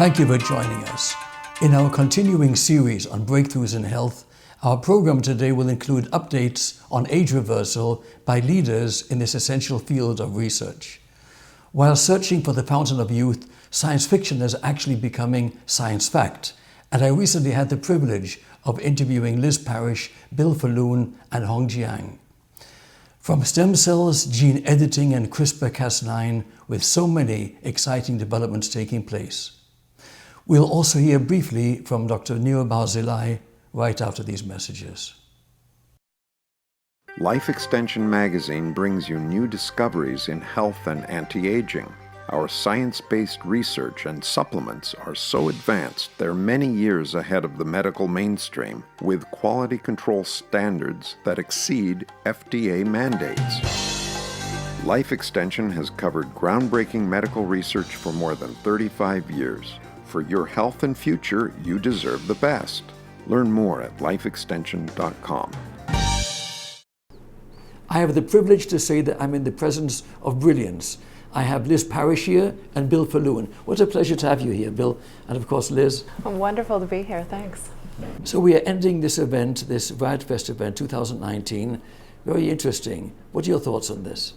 Thank you for joining us. In our continuing series on breakthroughs in health, our program today will include updates on age reversal by leaders in this essential field of research. While searching for the fountain of youth, science fiction is actually becoming science fact, and I recently had the privilege of interviewing Liz Parrish, Bill Faloon and Hong Jiang. From stem cells, gene editing and CRISPR-Cas9, with so many exciting developments taking place. We'll also hear briefly from Dr. Nir Barzilai right after these messages. Life Extension magazine brings you new discoveries in health and anti-aging. Our science-based research and supplements are so advanced they're many years ahead of the medical mainstream, with quality control standards that exceed FDA mandates. Life Extension has covered groundbreaking medical research for more than 35 years. For your health and future, you deserve the best. Learn more at lifeextension.com. I have the privilege to say that I'm in the presence of brilliance. I have Liz Parrish here and Bill Faloon. What a pleasure to have you here, Bill, and of course Liz. Wonderful to be here, thanks. So we are ending this event, this RadFest event 2019. Very interesting. What are your thoughts on this?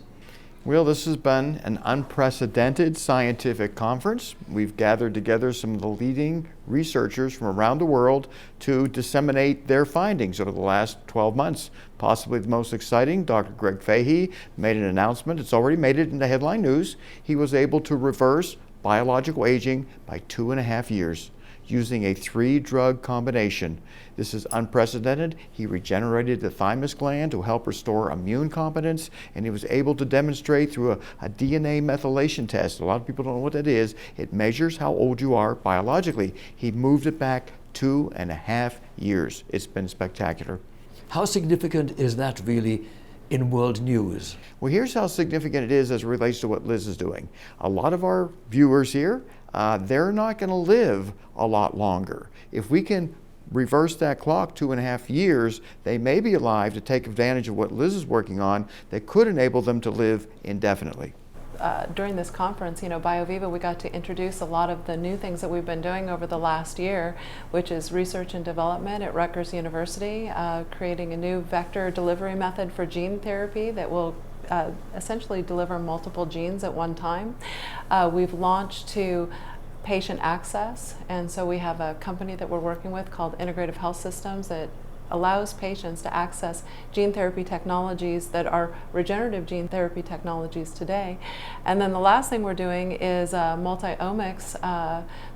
Well, this has been an unprecedented scientific conference. We've gathered together some of the leading researchers from around the world to disseminate their findings over the last 12 months. Possibly the most exciting, Dr. Greg Fahey made an announcement. It's already made it into headline news. He was able to reverse biological aging by 2.5 years using a 3-drug combination. This is unprecedented. He regenerated the thymus gland to help restore immune competence, and he was able to demonstrate through a DNA methylation test. A lot of people don't know what that is. It measures how old you are biologically. He moved it back 2.5 years. It's been spectacular. How significant is that really in world news? Well, here's how significant it is as it relates to what Liz is doing. A lot of our viewers here, they're not going to live a lot longer. If we can reverse that clock 2.5 years, they may be alive to take advantage of what Liz is working on that could enable them to live indefinitely. During this conference, BioViva, we got to introduce a lot of the new things that we've been doing over the last year, which is research and development at Rutgers University, creating a new vector delivery method for gene therapy that will essentially deliver multiple genes at one time. We've launched to patient access, and so we have a company that we're working with called Integrative Health Systems that allows patients to access gene therapy technologies that are regenerative gene therapy technologies today. And then the last thing we're doing is multi-omics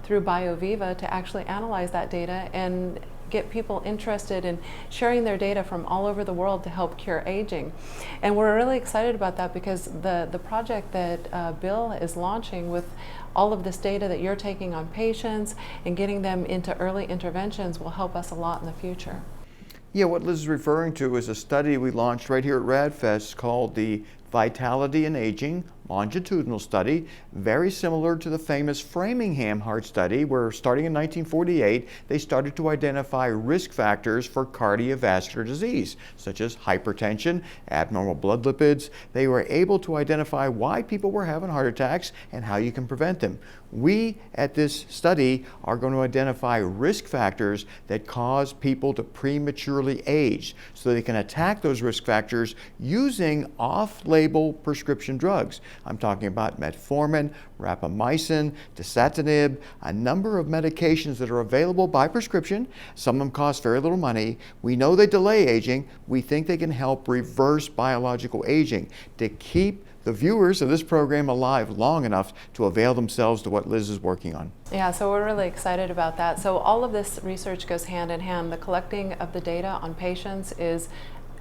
through BioViva to actually analyze that data and get people interested in sharing their data from all over the world to help cure aging. And we're really excited about that because the project that Bill is launching with all of this data that you're taking on patients and getting them into early interventions will help us a lot in the future. Yeah, what Liz is referring to is a study we launched right here at RadFest called the Vitality in Aging longitudinal study, very similar to the famous Framingham heart study, where starting in 1948, they started to identify risk factors for cardiovascular disease, such as hypertension, abnormal blood lipids. They were able to identify why people were having heart attacks and how you can prevent them. We, at this study, are going to identify risk factors that cause people to prematurely age, so they can attack those risk factors using off-label prescription drugs. I'm talking about metformin, rapamycin, dasatinib, a number of medications that are available by prescription. Some of them cost very little money. We know they delay aging. We think they can help reverse biological aging to keep the viewers of this program alive long enough to avail themselves to what Liz is working on. Yeah, so we're really excited about that. So all of this research goes hand in hand. The collecting of the data on patients is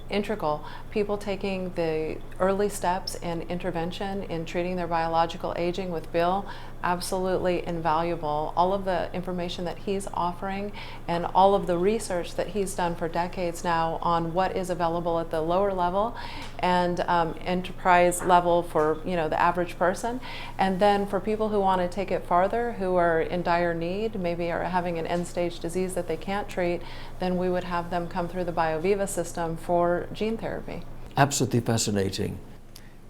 integral. People taking the early steps in intervention in treating their biological aging with Bill, absolutely invaluable. All of the information that he's offering and all of the research that he's done for decades now on what is available at the lower level and enterprise level for the average person, and then for people who want to take it farther, who are in dire need, maybe are having an end-stage disease that they can't treat, then we would have them come through the BioViva system for gene therapy. Absolutely fascinating.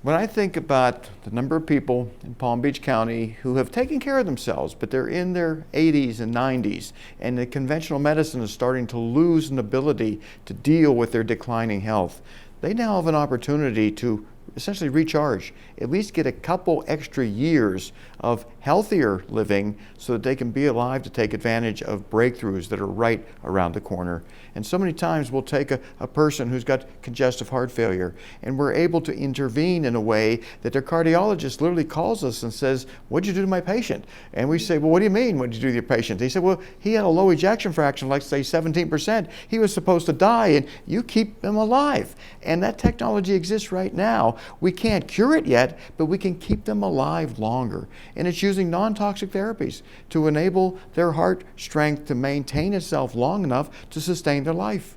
When I think about the number of people in Palm Beach County who have taken care of themselves, but they're in their 80s and 90s, and the conventional medicine is starting to lose an ability to deal with their declining health, they now have an opportunity to essentially recharge, at least get a couple extra years of healthier living so that they can be alive to take advantage of breakthroughs that are right around the corner. And so many times we'll take a person who's got congestive heart failure, and we're able to intervene in a way that their cardiologist literally calls us and says, "What'd you do to my patient?" And we say, "Well, what do you mean, what'd you do to your patient?" They said, "Well, he had a low ejection fraction, like say 17%. He was supposed to die, and you keep him alive." And that technology exists right now. We can't cure it yet, but we can keep them alive longer. And it's using non-toxic therapies to enable their heart strength to maintain itself long enough to sustain their life.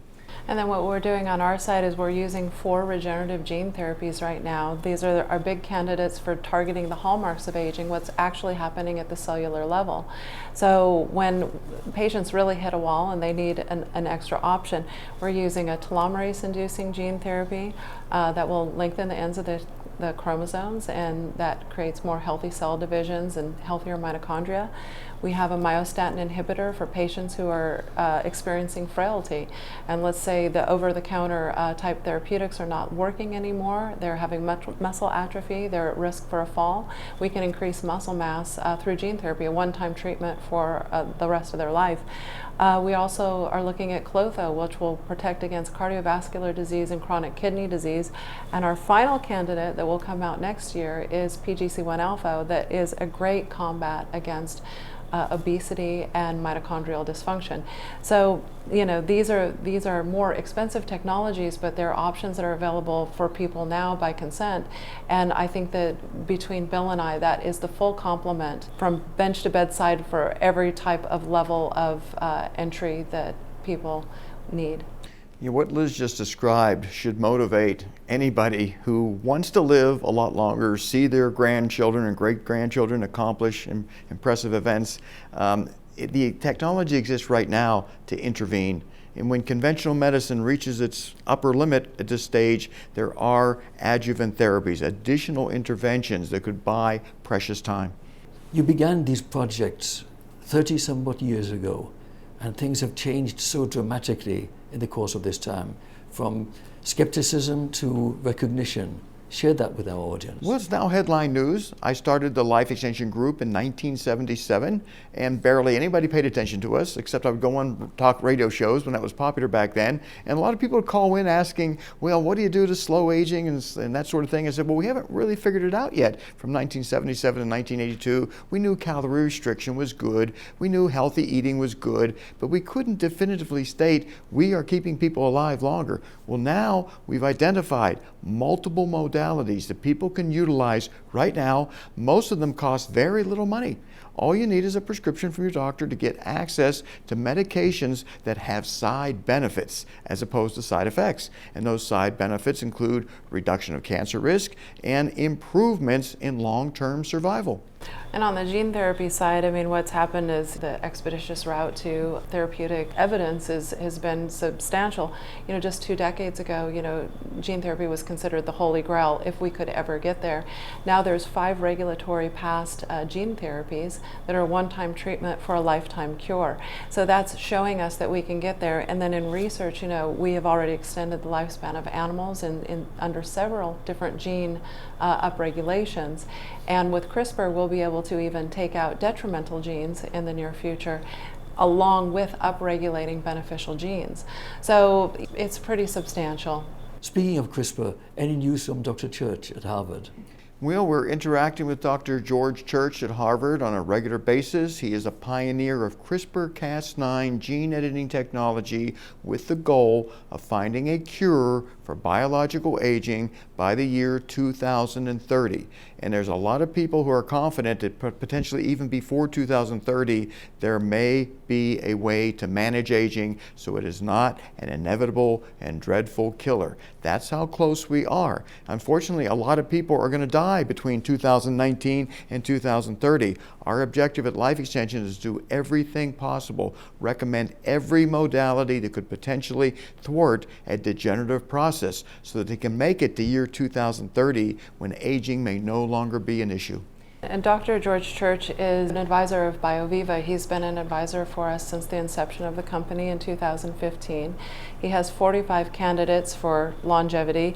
And then what we're doing on our side is we're using 4 regenerative gene therapies right now. These are our big candidates for targeting the hallmarks of aging, what's actually happening at the cellular level. So when patients really hit a wall and they need an extra option, we're using a telomerase-inducing gene therapy that will lengthen the ends of the chromosomes, and that creates more healthy cell divisions and healthier mitochondria. We have a myostatin inhibitor for patients who are experiencing frailty. And let's say the over-the-counter type therapeutics are not working anymore, they're having muscle atrophy, they're at risk for a fall. We can increase muscle mass through gene therapy, a one-time treatment for the rest of their life. We also are looking at Clotho, which will protect against cardiovascular disease and chronic kidney disease. And our final candidate that will come out next year is PGC1 alpha, that is a great combat against obesity and mitochondrial dysfunction. So, you know, these are more expensive technologies, but they're options that are available for people now by consent. And I think that between Bill and I, that is the full complement from bench to bedside for every type of level of entry that people need. You know, what Liz just described should motivate anybody who wants to live a lot longer, see their grandchildren and great-grandchildren accomplish impressive events. The technology exists right now to intervene. And when conventional medicine reaches its upper limit at this stage, there are adjuvant therapies, additional interventions that could buy precious time. You began these projects 30-somewhat years ago, and things have changed so dramatically in the course of this time, from skepticism to recognition. Share that with our audience. Well, it's now headline news. I started the Life Extension Group in 1977, and barely anybody paid attention to us, except I would go on talk radio shows when that was popular back then. And a lot of people would call in asking, well, what do you do to slow aging and that sort of thing? I said, well, we haven't really figured it out yet. From 1977 to 1982, we knew calorie restriction was good. We knew healthy eating was good, but we couldn't definitively state we are keeping people alive longer. Well, now we've identified multiple modalities that people can utilize right now. Most of them cost very little money. All you need is a prescription from your doctor to get access to medications that have side benefits as opposed to side effects. And those side benefits include reduction of cancer risk and improvements in long-term survival. And on the gene therapy side, I mean, what's happened is the expeditious route to therapeutic evidence has been substantial. You know, just 2 decades ago, you know, gene therapy was considered the holy grail if we could ever get there. Now there's 5 regulatory passed gene therapies that are one-time treatment for a lifetime cure. So that's showing us that we can get there. And then in research, you know, we have already extended the lifespan of animals in under several different gene upregulations. And with CRISPR, we'll be able to even take out detrimental genes in the near future, along with upregulating beneficial genes. So it's pretty substantial. Speaking of CRISPR, any news from Dr. Church at Harvard? Well, we're interacting with Dr. George Church at Harvard on a regular basis. He is a pioneer of CRISPR-Cas9 gene editing technology with the goal of finding a cure for biological aging by the year 2030. And there's a lot of people who are confident that potentially even before 2030, there may be a way to manage aging so it is not an inevitable and dreadful killer. That's how close we are. Unfortunately, a lot of people are going to die die between 2019 and 2030. Our objective at Life Extension is to do everything possible, recommend every modality that could potentially thwart a degenerative process so that they can make it to year 2030 when aging may no longer be an issue. And Dr. George Church is an advisor of BioViva. He's been an advisor for us since the inception of the company in 2015. He has 45 candidates for longevity.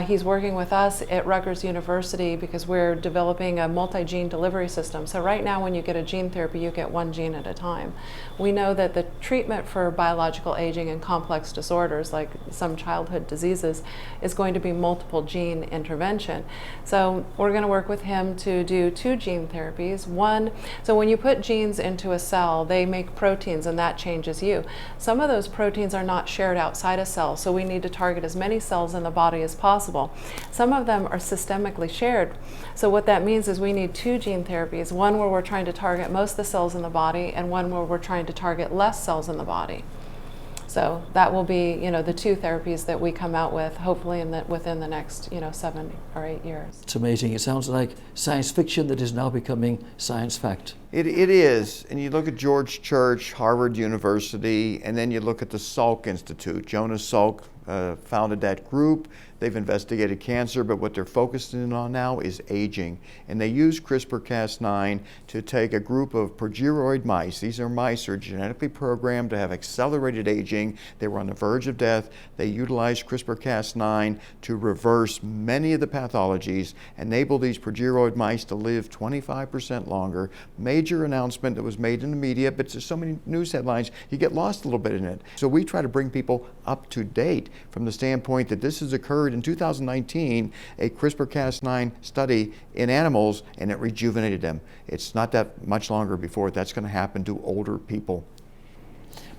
He's working with us at Rutgers University because we're developing a multi-gene delivery system. So right now when you get a gene therapy, you get one gene at a time. We know that the treatment for biological aging and complex disorders like some childhood diseases is going to be multiple gene intervention. So we're going to work with him to do 2 gene therapies. One, so when you put genes into a cell, they make proteins and that changes you. Some of those proteins are not shared outside a cell, so we need to target as many cells in the body as possible. Some of them are systemically shared. So what that means is we need 2 gene therapies, one where we're trying to target most of the cells in the body and one where we're trying to target less cells in the body. So that will be, the 2 therapies that we come out with, hopefully within the next, 7 or 8 years. It's amazing. It sounds like science fiction that is now becoming science fact. It is, and you look at George Church, Harvard University, and then you look at the Salk Institute. Jonas Salk founded that group. They've investigated cancer, but what they're focusing on now is aging. And they use CRISPR-Cas9 to take a group of progeroid mice. These are mice who are genetically programmed to have accelerated aging. They were on the verge of death. They utilized CRISPR-Cas9 to reverse many of the pathologies, enable these progeroid mice to live 25% longer. Major announcement that was made in the media, but there's so many news headlines, you get lost a little bit in it. So we try to bring people up to date from the standpoint that this has occurred in 2019, a CRISPR-Cas9 study in animals, and it rejuvenated them. It's not that much longer before that's going to happen to older people.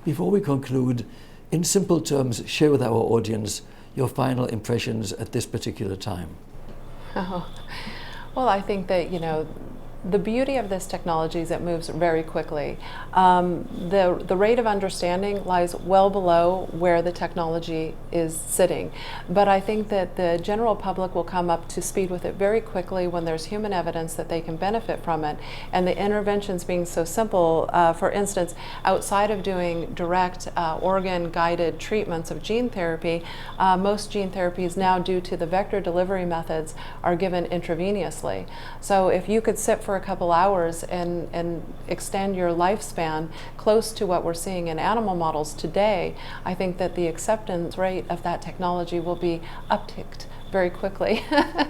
Before we conclude, in simple terms, share with our audience your final impressions at this particular time. Oh. Well, I think that, the beauty of this technology is it moves very quickly. The rate of understanding lies well below where the technology is sitting. But I think that the general public will come up to speed with it very quickly when there's human evidence that they can benefit from it. And the interventions being so simple, for instance, outside of doing direct organ-guided treatments of gene therapy, most gene therapies now, due to the vector delivery methods, are given intravenously. So if you could sit for a couple hours and extend your lifespan close to what we're seeing in animal models today, I think that the acceptance rate of that technology will be upticked very quickly. Well,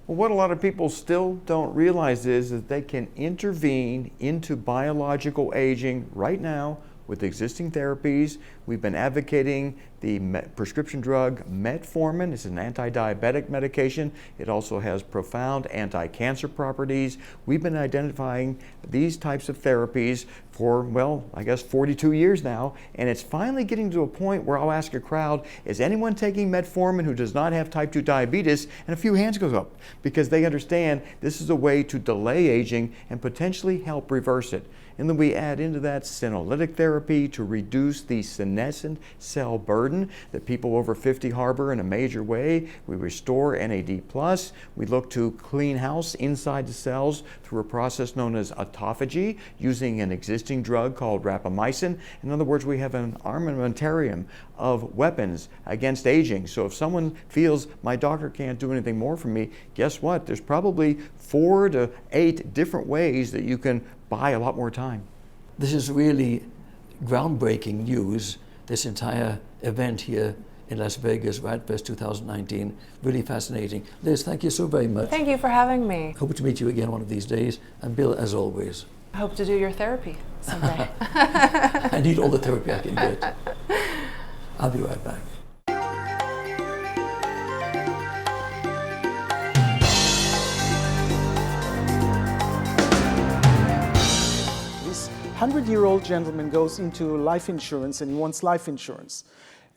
what a lot of people still don't realize is that they can intervene into biological aging right now with existing therapies. We've been advocating the prescription drug metformin. It's an anti-diabetic medication. It also has profound anti-cancer properties. We've been identifying these types of therapies for, 42 years now, and it's finally getting to a point where I'll ask a crowd, is anyone taking metformin who does not have type 2 diabetes? And a few hands goes up, because they understand this is a way to delay aging and potentially help reverse it. And then we add into that senolytic therapy to reduce the senescent cell burden that people over 50 harbor in a major way. We restore NAD+. We look to clean house inside the cells through a process known as autophagy, using an existing drug called rapamycin. In other words, we have an armamentarium of weapons against aging. So if someone feels my doctor can't do anything more for me, guess what? There's probably 4 to 8 different ways that you can buy a lot more time. This is really groundbreaking news, this entire event here in Las Vegas, RadFest 2019. Really fascinating. Liz, thank you so very much. Thank you for having me. Hope to meet you again one of these days. And Bill, as always. I hope to do your therapy someday. I need all the therapy I can get. I'll be right back. This 100-year-old gentleman goes into life insurance and he wants life insurance.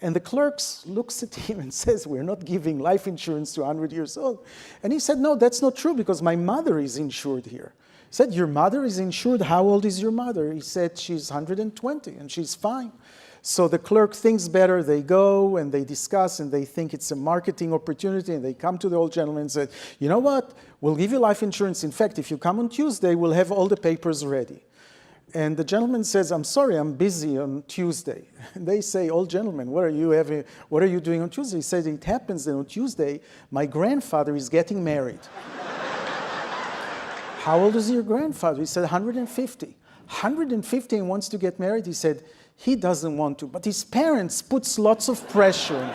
And the clerk looks at him and says, we're not giving life insurance to 100 years old. And he said, no, that's not true because my mother is insured here. Said, your mother is insured. How old is your mother? He said, she's 120 and she's fine. So the clerk thinks better. They go and they discuss and they think it's a marketing opportunity, and they come to the old gentleman and say, you know what? We'll give you life insurance. In fact, if you come on Tuesday, we'll have all the papers ready. And the gentleman says, I'm sorry, I'm busy on Tuesday. And they say, old gentleman, what are you doing on Tuesday? He says, it happens that on Tuesday, my grandfather is getting married. How old is your grandfather? He said, 150. 150 and wants to get married? He said, he doesn't want to, but his parents puts lots of pressure on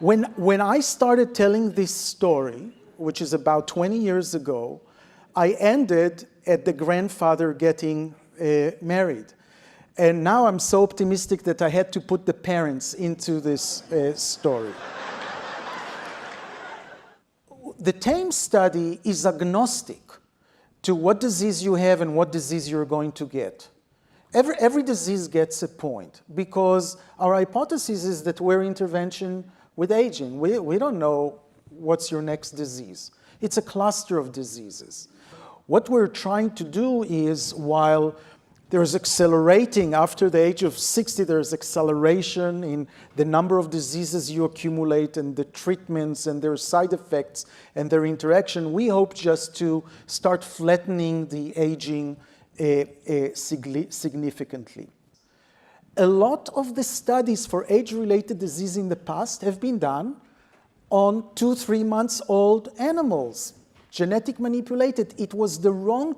him. When I started telling this story, which is about 20 years ago, I ended at the grandfather getting married. And now I'm so optimistic that I had to put the parents into this story. The TAME study is agnostic to what disease you have and what disease you're going to get. Every disease gets a point, because our hypothesis is that we're intervention with aging. We don't know what's your next disease. It's a cluster of diseases. What we're trying to do is, while there's accelerating after the age of 60, there's acceleration in the number of diseases you accumulate and the treatments and their side effects and their interaction, we hope just to start flattening the aging significantly. A lot of the studies for age-related disease in the past have been done on 2-3 months old animals, genetic manipulated. It was the wrong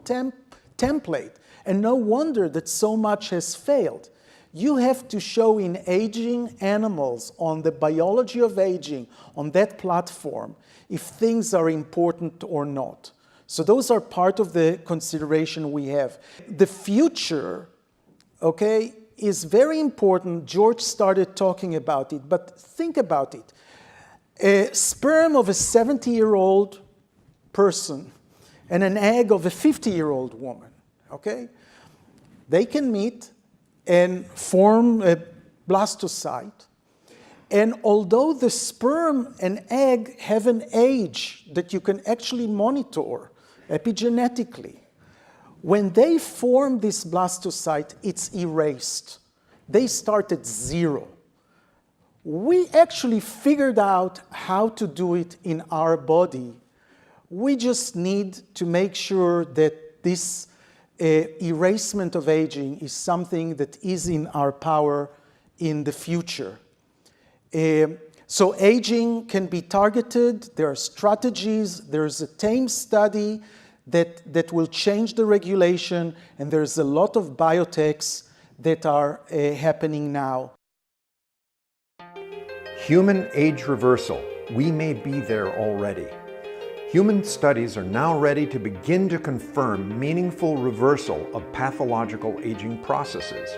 template, and no wonder that so much has failed. You have to show in aging animals, on the biology of aging, on that platform, if things are important or not. So those are part of the consideration we have. The future, okay, is very important. George started talking about it, but think about it. A sperm of a 70-year-old person and an egg of a 50-year-old woman, okay? They can meet and form a blastocyte. And although the sperm and egg have an age that you can actually monitor epigenetically, when they form this blastocyte, it's erased. They start at 0. We actually figured out how to do it in our body. We just need to make sure that this erasement of aging is something that is in our power in the future. So aging can be targeted. There are strategies. There's a TAME study that will change the regulation, and there's a lot of biotechs that are happening now. Human age reversal. We may be there already. Human studies are now ready to begin to confirm meaningful reversal of pathological aging processes.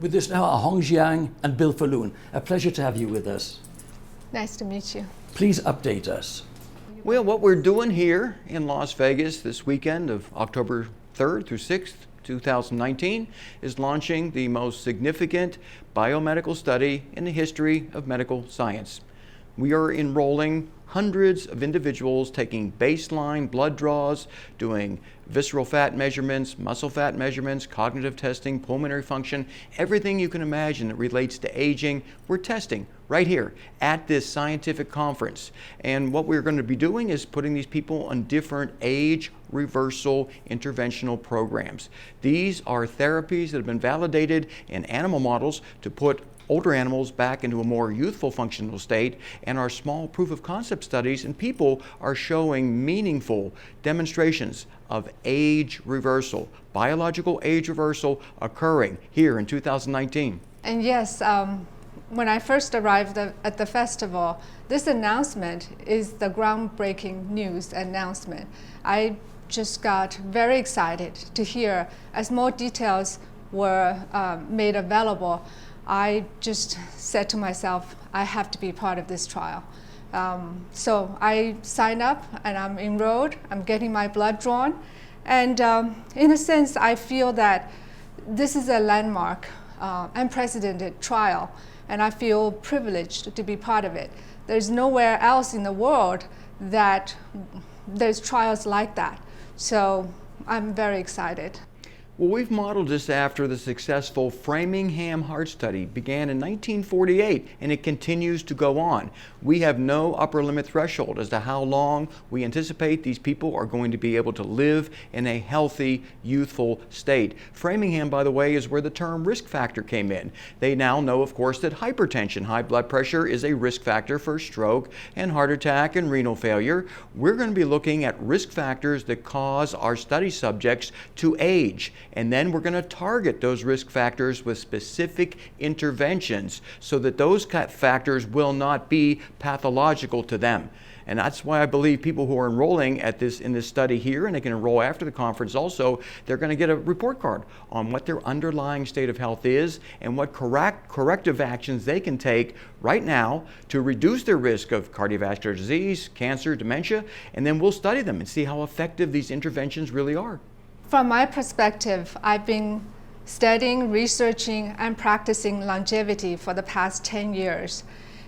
With us now are Hong Jiang and Bill Faloon. A pleasure to have you with us. Nice to meet you. Please update us. Well, what we're doing here in Las Vegas this weekend of October 3rd through 6th, 2019, is launching the most significant biomedical study in the history of medical science. We are enrolling hundreds of individuals, taking baseline blood draws, doing visceral fat measurements, muscle fat measurements, cognitive testing, pulmonary function, everything you can imagine that relates to aging, we're testing right here at this scientific conference. And what we're going to be doing is putting these people on different age reversal interventional programs. These are therapies that have been validated in animal models to put older animals back into a more youthful functional state, and our small proof of concept studies in people are showing meaningful demonstrations of age reversal, biological age reversal occurring here in 2019. And yes, when I first arrived at the festival, this announcement is the groundbreaking news announcement. I just got very excited to hear as more details were made available. I just said to myself, I have to be part of this trial. So I signed up and I'm enrolled, I'm getting my blood drawn. And in a sense, I feel that this is a landmark, unprecedented trial, and I feel privileged to be part of it. There's nowhere else in the world that there's trials like that, So I'm very excited. Well, we've modeled this after the successful Framingham Heart Study began in 1948, and it continues to go on. We have no upper limit threshold as to how long we anticipate these people are going to be able to live in a healthy, youthful state. Framingham, by the way, is where the term risk factor came in. They now know, of course, that hypertension, high blood pressure, is a risk factor for stroke and heart attack and renal failure. We're going to be looking at risk factors that cause our study subjects to age. And then we're going to target those risk factors with specific interventions so that those factors will not be pathological to them. And that's why I believe people who are enrolling in this study here, and they can enroll after the conference also, they're going to get a report card on what their underlying state of health is and what corrective actions they can take right now to reduce their risk of cardiovascular disease, cancer, dementia, and then we'll study them and see how effective these interventions really are. From my perspective, I've been studying, researching, and practicing longevity for the past 10 years.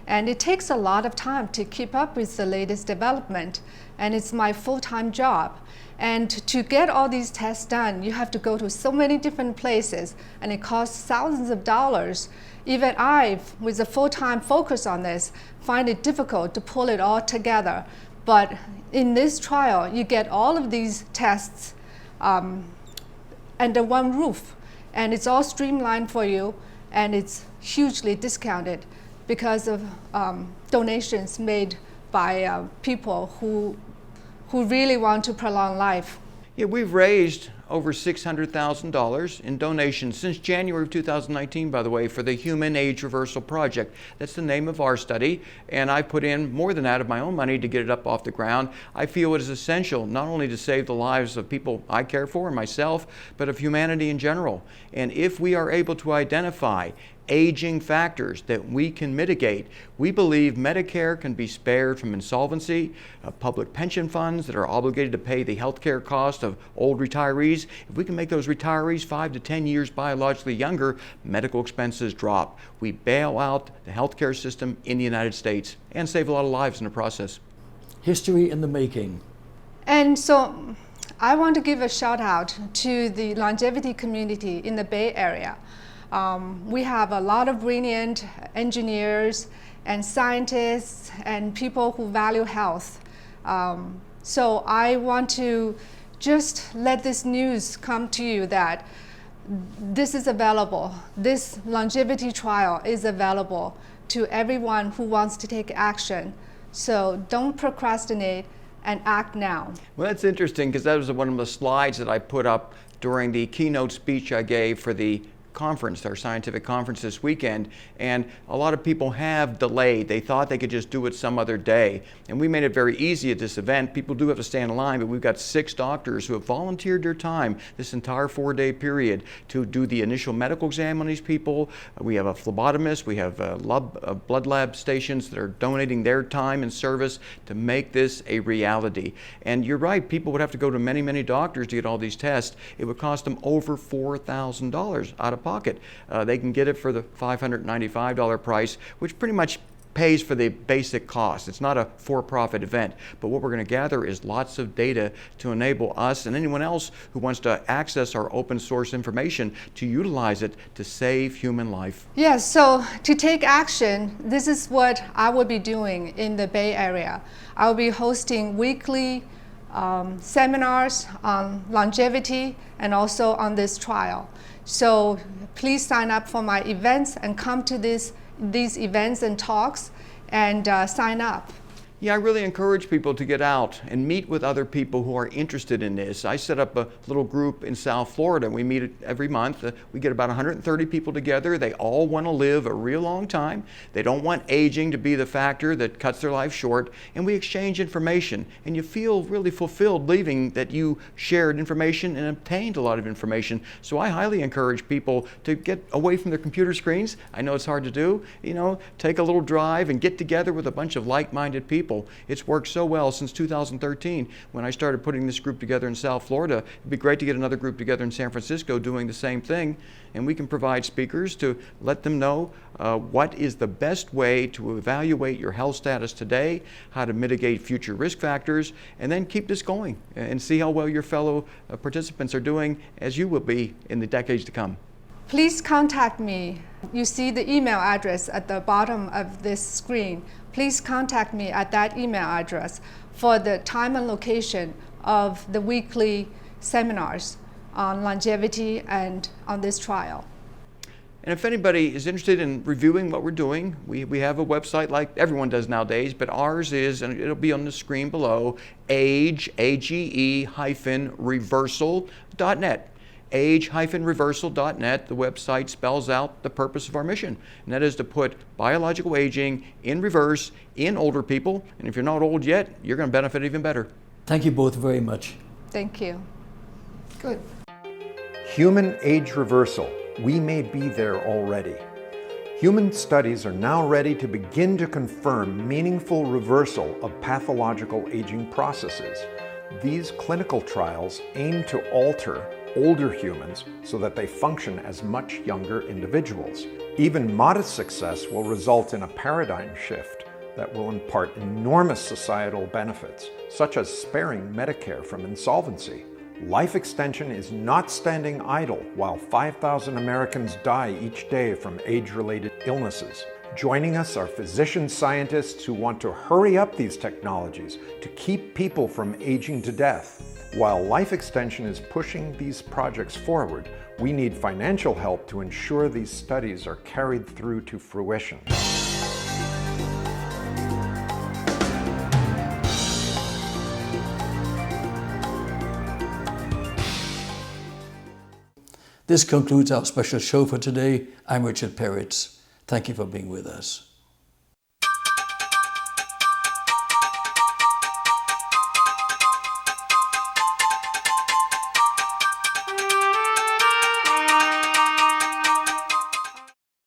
And it takes a lot of time to keep up with the latest development, and it's my full-time job. And to get all these tests done, you have to go to so many different places, and it costs thousands of dollars. Even I, with a full-time focus on this, find it difficult to pull it all together. But in this trial, you get all of these tests under one roof, and it's all streamlined for you, and it's hugely discounted because of donations made by people who really want to prolong life. Yeah, we've raised over $600,000 in donations since January of 2019, by the way, for the Human Age Reversal Project. That's the name of our study, and I put in more than that of my own money to get it up off the ground. I feel it is essential not only to save the lives of people I care for and myself, but of humanity in general. And if we are able to identify aging factors that we can mitigate, we believe Medicare can be spared from insolvency, public pension funds that are obligated to pay the health care cost of old retirees. If we can make those retirees 5 to 10 years biologically younger, medical expenses drop. We bail out the healthcare system in the United States and save a lot of lives in the process. History in the making. And so I want to give a shout out to the longevity community in the Bay Area. We have a lot of brilliant engineers and scientists and people who value health. So I want to just let this news come to you that this is available. This longevity trial is available to everyone who wants to take action. So don't procrastinate and act now. Well, that's interesting because that was one of the slides that I put up during the keynote speech I gave for the conference, our scientific conference this weekend, and a lot of people have delayed. They thought they could just do it some other day, and we made it very easy at this event. People do have to stand in line, but we've got 6 doctors who have volunteered their time this entire 4-day period to do the initial medical exam on these people. We have a phlebotomist, we have blood lab stations that are donating their time and service to make this a reality. And you're right, people would have to go to many, many doctors to get all these tests. It would cost them over $4,000 out of pocket. They can get it for the $595 price, which pretty much pays for the basic cost. It's not a for-profit event, but what we're going to gather is lots of data to enable us and anyone else who wants to access our open source information to utilize it to save human life. Yes, so to take action, this is what I will be doing in the Bay Area. I will be hosting weekly seminars on longevity and also on this trial. So please sign up for my events and come to these events and talks and sign up. Yeah, I really encourage people to get out and meet with other people who are interested in this. I set up a little group in South Florida. We meet every month. We get about 130 people together. They all want to live a real long time. They don't want aging to be the factor that cuts their life short. And we exchange information. And you feel really fulfilled leaving that you shared information and obtained a lot of information. So I highly encourage people to get away from their computer screens. I know it's hard to do. You know, take a little drive and get together with a bunch of like-minded people people. It's worked so well since 2013 when I started putting this group together in South Florida. It'd be great to get another group together in San Francisco doing the same thing, and we can provide speakers to let them know what is the best way to evaluate your health status today, how to mitigate future risk factors, and then keep this going and see how well your fellow participants are doing, as you will be in the decades to come. Please contact me. You see the email address at the bottom of this screen. Please contact me at that email address for the time and location of the weekly seminars on longevity and on this trial. And if anybody is interested in reviewing what we're doing, we have a website like everyone does nowadays, but ours is, and it'll be on the screen below, age-reversal.net. age-reversal.net. The website spells out the purpose of our mission, and that is to put biological aging in reverse in older people. And if you're not old yet, you're going to benefit even better. Thank you both very much. Thank you. Good. Human age reversal. We may be there already. Human studies are now ready to begin to confirm meaningful reversal of pathological aging processes. These clinical trials aim to alter older humans so that they function as much younger individuals. Even modest success will result in a paradigm shift that will impart enormous societal benefits, such as sparing Medicare from insolvency. Life extension is not standing idle while 5,000 Americans die each day from age-related illnesses. Joining us are physician scientists who want to hurry up these technologies to keep people from aging to death. While life extension is pushing these projects forward, we need financial help to ensure these studies are carried through to fruition. This concludes our special show for today. I'm Richard Peritz. Thank you for being with us.